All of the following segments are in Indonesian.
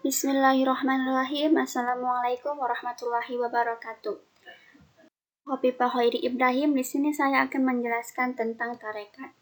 Bismillahirrahmanirrahim. Assalamualaikum warahmatullahi wabarakatuh. Hopipa Hoiri Ibrahim. Di sini saya akan menjelaskan tentang tarekat.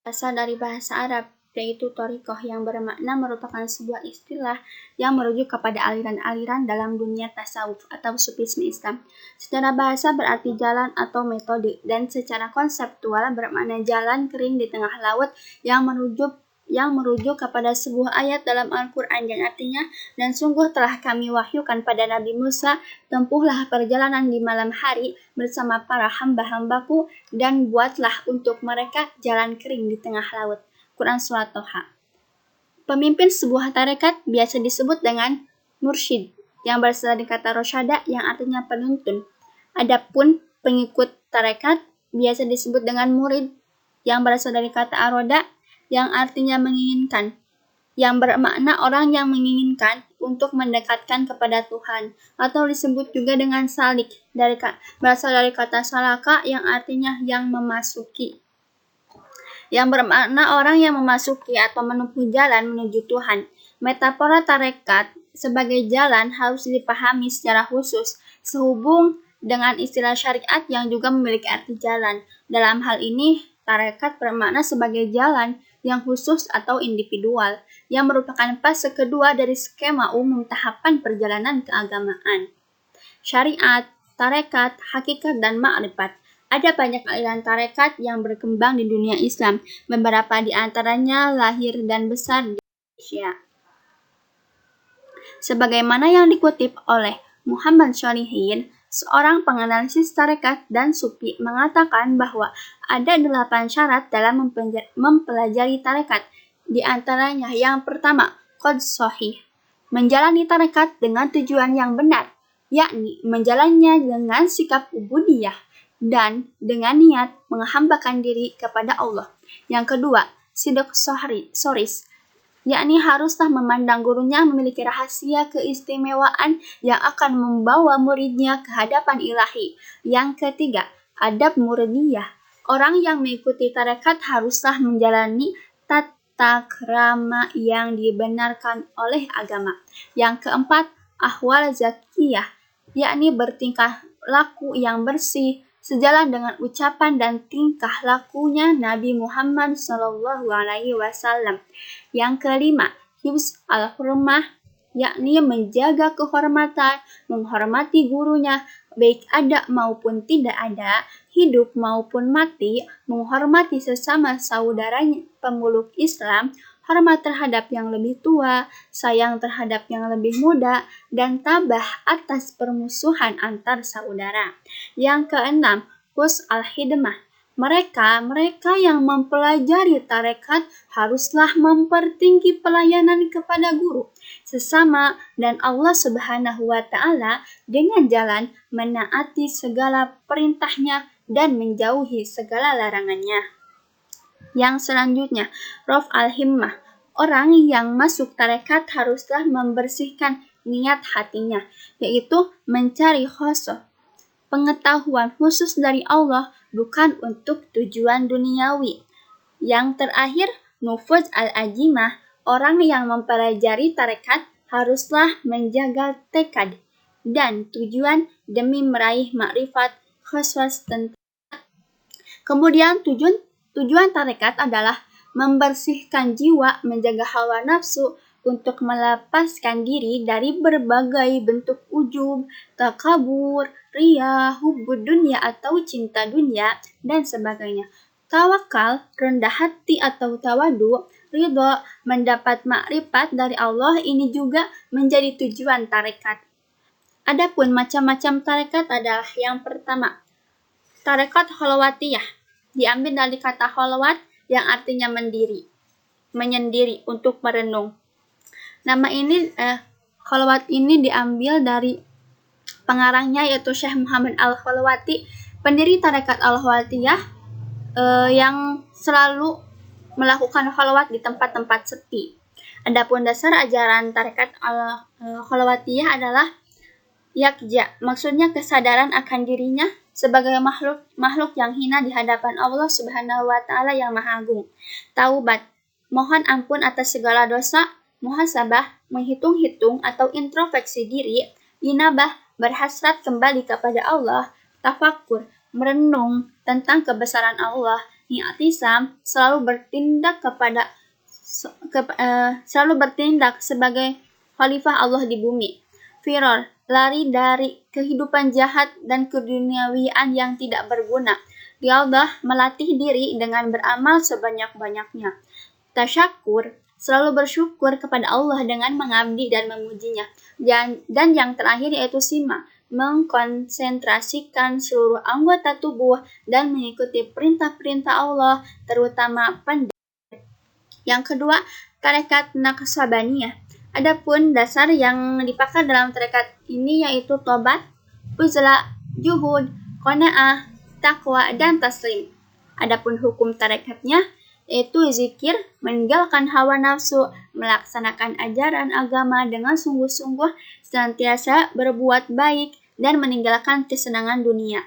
Berasal dari bahasa Arab, yaitu thariqah yang bermakna merupakan sebuah istilah yang merujuk kepada aliran-aliran dalam dunia tasawuf atau sufisme Islam. Secara bahasa berarti jalan atau metode, dan secara konseptual bermakna jalan kering di tengah laut yang merujuk kepada sebuah ayat dalam Al-Quran yang artinya, dan sungguh telah kami wahyukan pada Nabi Musa, tempuhlah perjalanan di malam hari bersama para hamba-hambaku, dan buatlah untuk mereka jalan kering di tengah laut. Quran Surat Toha. Pemimpin sebuah tarekat biasa disebut dengan mursyid, yang berasal dari kata rosyada yang artinya penuntun. Adapun pengikut tarekat biasa disebut dengan murid, yang berasal dari kata aroda, yang artinya menginginkan, yang bermakna orang yang menginginkan untuk mendekatkan kepada Tuhan, atau disebut juga dengan salik, berasal dari kata salaka yang artinya yang memasuki, yang bermakna orang yang memasuki atau menempuh jalan menuju Tuhan. Metafora tarekat sebagai jalan harus dipahami secara khusus sehubung dengan istilah syariat yang juga memiliki arti jalan. Dalam hal ini, tarekat bermakna sebagai jalan yang khusus atau individual, yang merupakan fase kedua dari skema umum tahapan perjalanan keagamaan. Syariat, tarekat, hakikat, dan ma'rifat. Ada banyak aliran tarekat yang berkembang di dunia Islam. Beberapa di antaranya lahir dan besar di Indonesia. Sebagaimana yang dikutip oleh Muhammad Shalihin, seorang penganalisis tarekat dan sufi, mengatakan bahwa ada 8 syarat dalam mempelajari tarekat. Di antaranya yang pertama, qad shahih, menjalani tarekat dengan tujuan yang benar, yakni menjalannya dengan sikap ubudiyah dan dengan niat menghambakan diri kepada Allah. Yang kedua, sidq soris, yakni haruslah memandang gurunya memiliki rahasia keistimewaan yang akan membawa muridnya ke hadapan ilahi. Yang ketiga, adab muridiyah. Orang yang mengikuti tarekat haruslah menjalani tata krama yang dibenarkan oleh agama. Yang keempat, ahwal zakiyah, yakni bertingkah laku yang bersih, sejalan dengan ucapan dan tingkah lakunya Nabi Muhammad SAW. Yang kelima, hifz al-hurmah, yakni menjaga kehormatan, menghormati gurunya, baik ada maupun tidak ada, hidup maupun mati, menghormati sesama saudaranya pemeluk Islam, hormat terhadap yang lebih tua, sayang terhadap yang lebih muda, dan tabah atas permusuhan antar saudara. Yang keenam, husn al-hidmah. Mereka yang mempelajari tarekat haruslah mempertinggi pelayanan kepada guru, sesama, dan Allah Subhanahu wa Ta'ala dengan jalan menaati segala perintahnya dan menjauhi segala larangannya. Yang selanjutnya, Raf al-himmah. Orang yang masuk tarekat haruslah membersihkan niat hatinya, yaitu mencari khosoh, pengetahuan khusus dari Allah, bukan untuk tujuan duniawi. Yang terakhir, nufuz al-ajimah. Orang yang mempelajari tarekat haruslah menjaga tekad dan tujuan demi meraih makrifat khaswas tentang. Kemudian tujuan tarekat adalah membersihkan jiwa, menjaga hawa nafsu, untuk melepaskan diri dari berbagai bentuk ujub, takabur, riya, hubbud dunia atau cinta dunia, dan sebagainya. Tawakal, rendah hati atau tawadu, ridho, mendapat makrifat dari Allah, ini juga menjadi tujuan tarekat. Adapun macam-macam tarekat adalah yang pertama, tarekat khalwatiyah, diambil dari kata khalwat yang artinya menyendiri, untuk merenung. Nama ini, khalwat ini diambil dari pengarangnya, yaitu Syekh Muhammad Al-Khalwati, pendiri tarekat Al-Khalwatiyah, yang selalu melakukan khalwat di tempat-tempat sepi. Adapun dasar ajaran tarekat Al-Khalwatiyah adalah yakja, maksudnya kesadaran akan dirinya sebagai makhluk yang hina di hadapan Allah Subhanahu wa Ta'ala yang Maha Agung. Taubat, mohon ampun atas segala dosa muhasabah, menghitung-hitung atau introspeksi diri, inabah, berhasrat kembali kepada Allah, tafakur, merenung tentang kebesaran Allah, i'tisam, selalu bertindak sebagai khalifah Allah di bumi, firor, lari dari kehidupan jahat dan keduniawian yang tidak berguna, riyadhah, melatih diri dengan beramal sebanyak-banyaknya, tasyakur, selalu bersyukur kepada Allah dengan mengabdi dan memujinya. Dan yang terakhir yaitu sima, mengkonsentrasikan seluruh anggota tubuh dan mengikuti perintah-perintah Allah, terutama pendek. Yang kedua, tarekat Naqsabandiyah. Adapun dasar yang dipakai dalam tarekat ini yaitu tobat, uzla, juhud, qanaah, taqwa, dan taslim. Adapun hukum tarekatnya yaitu zikir, meninggalkan hawa nafsu, melaksanakan ajaran agama dengan sungguh-sungguh, senantiasa berbuat baik, dan meninggalkan kesenangan dunia.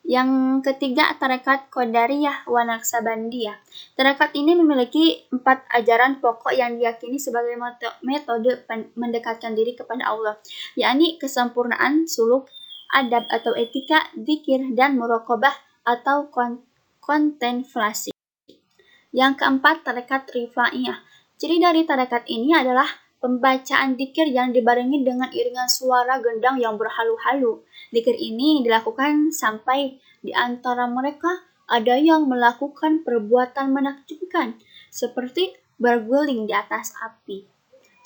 Yang ketiga, tarekat Qadariyah wa Naqsabandiyah. Tarekat ini memiliki 4 ajaran pokok yang diyakini sebagai metode mendekatkan diri kepada Allah, yakni kesempurnaan suluk, adab atau etika, zikir, dan muraqabah atau kontemplasi. Yang keempat, tarekat Rifaiyah. Ciri dari tarekat ini adalah pembacaan dzikir yang dibarengi dengan iringan suara gendang yang berhalu-halu. Dzikir ini dilakukan sampai di antara mereka ada yang melakukan perbuatan menakjubkan, seperti berguling di atas api.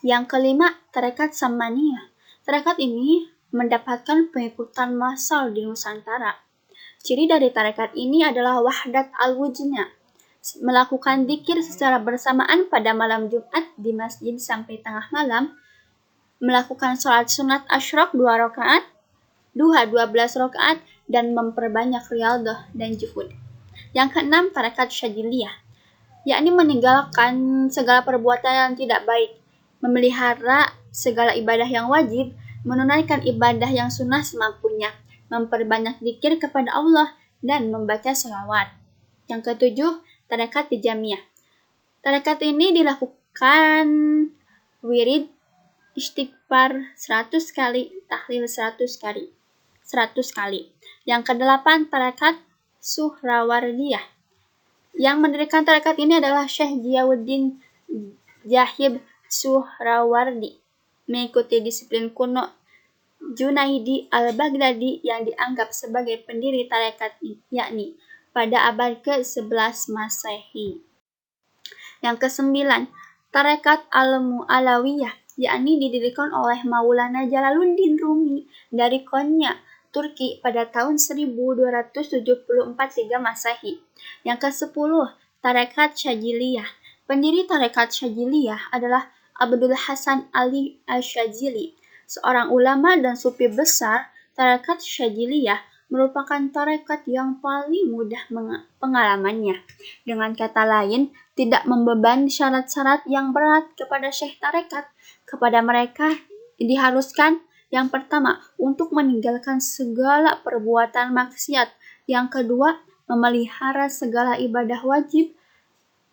Yang kelima, tarekat Samaniyah. Tarekat ini mendapatkan pengikutan massal di Nusantara. Ciri dari tarekat ini adalah wahdat al-wujudnya, melakukan dzikir secara bersamaan pada malam Jumat di masjid sampai tengah malam, melakukan sholat sunat asyraq 2 rakaat, duha 12 rakaat, dan memperbanyak riyadhah dan juhud. Yang keenam, tarekat Syadziliyah, yakni meninggalkan segala perbuatan yang tidak baik, memelihara segala ibadah yang wajib, menunaikan ibadah yang sunnah semampunya, memperbanyak dzikir kepada Allah, dan membaca sholawat. Yang ketujuh, tarekat Tijamiyah. Tarekat ini dilakukan wirid istighfar 100 kali, tahlil 100 kali. Yang kedelapan, tarekat Suhrawardiyah. Yang mendirikan tarekat ini adalah Syekh Ziyauddin Jahib Suhrawardi, mengikuti disiplin kuno Junaidi al-Baghdadi yang dianggap sebagai pendiri tarekat, yakni pada abad ke-11 Masehi. Yang kesembilan, tarekat Al-Mu'alawiyah, yakni didirikan oleh Maulana Jalaluddin Rumi dari Konya, Turki pada tahun 1274 Hijriah Masehi. Yang ke-10, tarekat Syadziliyah. Pendiri tarekat Syadziliyah adalah Abdul Hasan Ali Asy-Syadzili, seorang ulama dan sufi besar. Tarekat Syadziliyah merupakan tarekat yang paling mudah pengalamannya. Dengan kata lain, tidak membebani syarat-syarat yang berat kepada syekh tarekat. Kepada mereka diharuskan yang pertama, untuk meninggalkan segala perbuatan maksiat. Yang kedua, memelihara segala ibadah wajib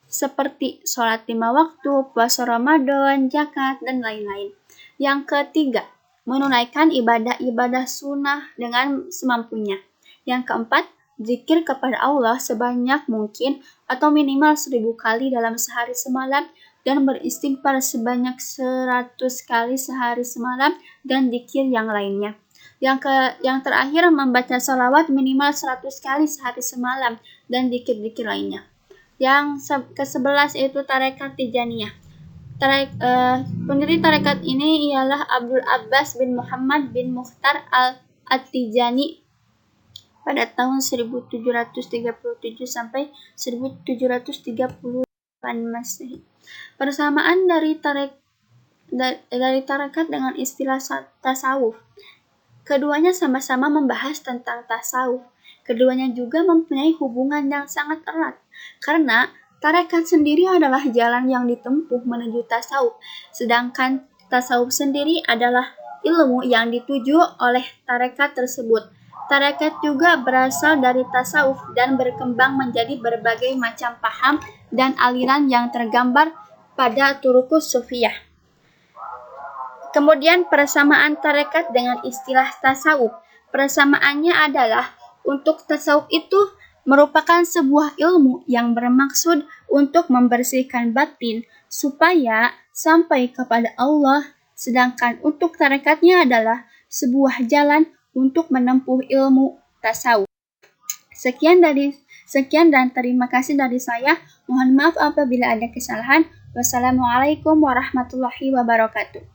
seperti sholat 5 waktu, puasa Ramadan, zakat, dan lain-lain. Yang ketiga, menunaikan ibadah-ibadah sunnah dengan semampunya. Yang keempat, zikir kepada Allah sebanyak mungkin atau minimal 1000 kali dalam sehari semalam, dan beristighfar sebanyak 100 kali sehari semalam, dan zikir yang lainnya. Yang terakhir, membaca salawat minimal 100 kali sehari semalam, dan zikir-zikir lainnya. Yang ke-11 yaitu tarekat Tijaniyah. Pendiri tarekat ini ialah Abdul Abbas bin Muhammad bin Mukhtar al-At-Tijani pada tahun 1737 sampai 1738 Masehi. Persamaan dari tarekat dengan istilah tasawuf. Keduanya sama-sama membahas tentang tasawuf. Keduanya juga mempunyai hubungan yang sangat erat, karena tarekat sendiri adalah jalan yang ditempuh menuju tasawuf, sedangkan tasawuf sendiri adalah ilmu yang dituju oleh tarekat tersebut. Tarekat juga berasal dari tasawuf dan berkembang menjadi berbagai macam paham dan aliran yang tergambar pada turuqus sufiyah. Kemudian persamaan tarekat dengan istilah tasawuf. Persamaannya adalah untuk tasawuf itu merupakan sebuah ilmu yang bermaksud untuk membersihkan batin supaya sampai kepada Allah, sedangkan untuk tarekatnya adalah sebuah jalan untuk menempuh ilmu tasawuf. Sekian dan terima kasih dari saya. Mohon maaf apabila ada kesalahan. Wassalamualaikum warahmatullahi wabarakatuh.